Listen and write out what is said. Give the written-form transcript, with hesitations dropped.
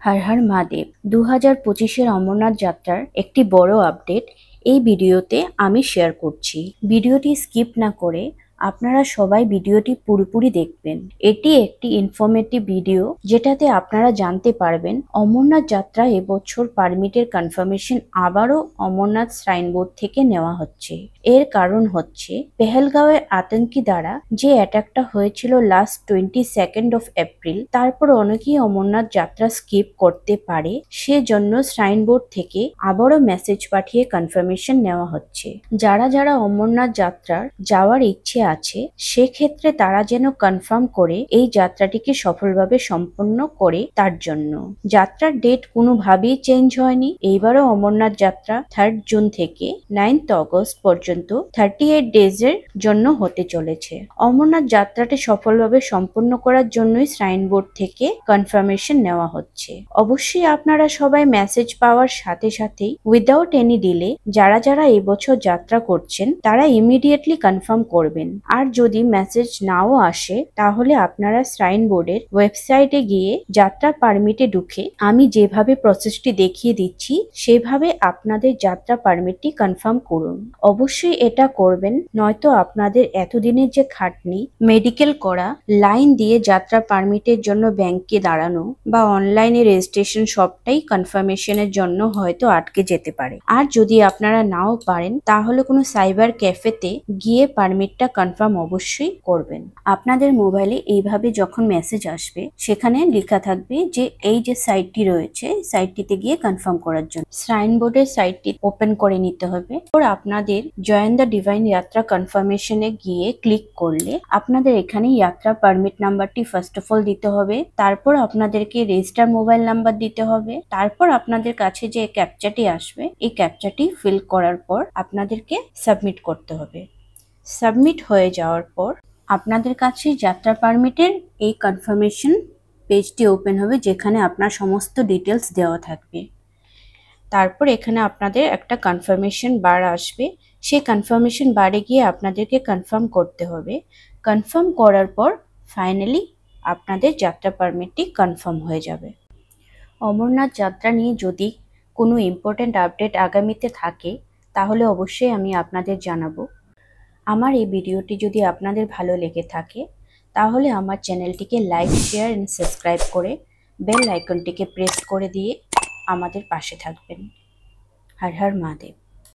হর হর মহাদেব। 2025-এর অমরনাথ যাত্রার একটি বড় আপডেট এই ভিডিওতে আমি শেয়ার করছি। ভিডিওটি স্কিপ না করে আপনারা সবাই ভিডিওটি পুরোপুরি দেখবেন। এটি একটি ইনফরমেটিভ ভিডিও যেটাতে আপনারা জানতে পারবেন অমরনাথ যাত্রা এবছর পারমিটের কনফার্মেশন আবারও অমরনাথ শ্রাইন বোর্ড থেকে নেওয়া হচ্ছে। এর কারণ হচ্ছে পেহেলগাঁওয়ের আতঙ্কি দ্বারা যে অ্যাটাকটা হয়েছিল লাস্ট 22 এপ্রিল, তারপর অনেকেই অমরনাথ যাত্রা স্কিপ করতে পারে, সেজন্য শ্রাইন বোর্ড থেকে আবারও মেসেজ পাঠিয়ে কনফার্মেশন নেওয়া হচ্ছে। যারা যারা অমরনাথ যাত্রার যাওয়ার ইচ্ছে আছে সেক্ষেত্রে তারা যেন কনফার্ম করে এই যাত্রাটিকে সফলভাবে সম্পন্ন করে। তার জন্য যাত্রার ডেট কোনোভাবেই চেঞ্জ হয়নি। এইবারও অমরনাথ যাত্রা 3 জুন থেকে 9 অগস্ট পর্যন্ত 38 ডেজের জন্য হতে চলেছে। অমরনাথ যাত্রাটি সফলভাবে সম্পন্ন করার জন্যই শ্রাইন বোর্ড থেকে কনফার্মেশন নেওয়া হচ্ছে। অবশ্যই আপনারা সবাই মেসেজ পাওয়ার সাথে সাথেই উইদাউট এনি ডিলে যারা যারা এবছর যাত্রা করছেন তারা ইমিডিয়েটলি কনফার্ম করবেন। আর যদি মেসেজ নাও আসে তাহলে আপনারা শ্রাইন বোর্ডের ওয়েবসাইটে গিয়ে যাত্রা পারমিটে ঢুকে আমি যেভাবে প্রসেসটি দেখিয়ে দিচ্ছি সেভাবে আপনাদের যাত্রা পারমিটটি কনফার্ম করুন। অবশ্যই এটা করবেন, নয়তো আপনাদের এতদিনের যে খাটনি, মেডিকেল করা, লাইন দিয়ে যাত্রা পারমিটের জন্য ব্যাংকে দাঁড়ানো বা অনলাইনে রেজিস্ট্রেশন সবটাই কনফার্মেশনের জন্য হয়তো আটকে যেতে পারে। আর যদি আপনারা নাও পারেন তাহলে কোনো সাইবার ক্যাফেতে গিয়ে পারমিটটা কনফার্ম অবশ্যই করবেন। আপনাদের মোবাইলে এইভাবে যখন মেসেজ আসবে সেখানে লেখা থাকবে যে এই যে সাইটটি রয়েছে সাইটটিতে গিয়ে কনফার্ম করার জন্য শ্রাইন বোর্ডের সাইটটি ওপেন করে নিতে হবে। আর আপনাদের জয়েন দ্য ডিভাইন যাত্রা কনফার্মেশনে গিয়ে ক্লিক করলে আপনাদের এখানে যাত্রা পারমিট নাম্বারটি ফার্স্ট অফ অল দিতে হবে। তারপর আপনাদেরকে রেজিস্টার মোবাইল নাম্বার দিতে হবে। তারপর আপনাদের কাছে যে ক্যাপচাটি আসবে এই ক্যাপচাটি ফিল করার পর আপনাদেরকে সাবমিট করতে হবে। সাবমিট হয়ে যাওয়ার পর আপনাদের কাছে যাত্রা পারমিটের এই কনফার্মেশন পেজটি ওপেন হবে যেখানে আপনার সমস্ত ডিটেলস দেওয়া থাকবে। তারপর এখানে আপনাদের একটা কনফার্মেশন বার আসবে, সেই কনফার্মেশন বারে গিয়ে আপনাদেরকে কনফার্ম করতে হবে। কনফার্ম করার পর ফাইনালি আপনাদের যাত্রা পারমিটটি কনফার্ম হয়ে যাবে। অমরনাথ যাত্রা নিয়ে যদি কোনো ইম্পর্ট্যান্ট আপডেট আগামীতে থাকে তাহলে অবশ্যই আমি আপনাদের জানাবো। আমার এই ভিডিওটি যদি আপনাদের ভালো লেগে থাকে তাহলে আমার চ্যানেলটিকে লাইক, শেয়ার এন্ড সাবস্ক্রাইব করে বেল আইকনটিকে প্রেস করে দিয়ে আমাদের পাশে থাকবেন। হর হর মহাদেব।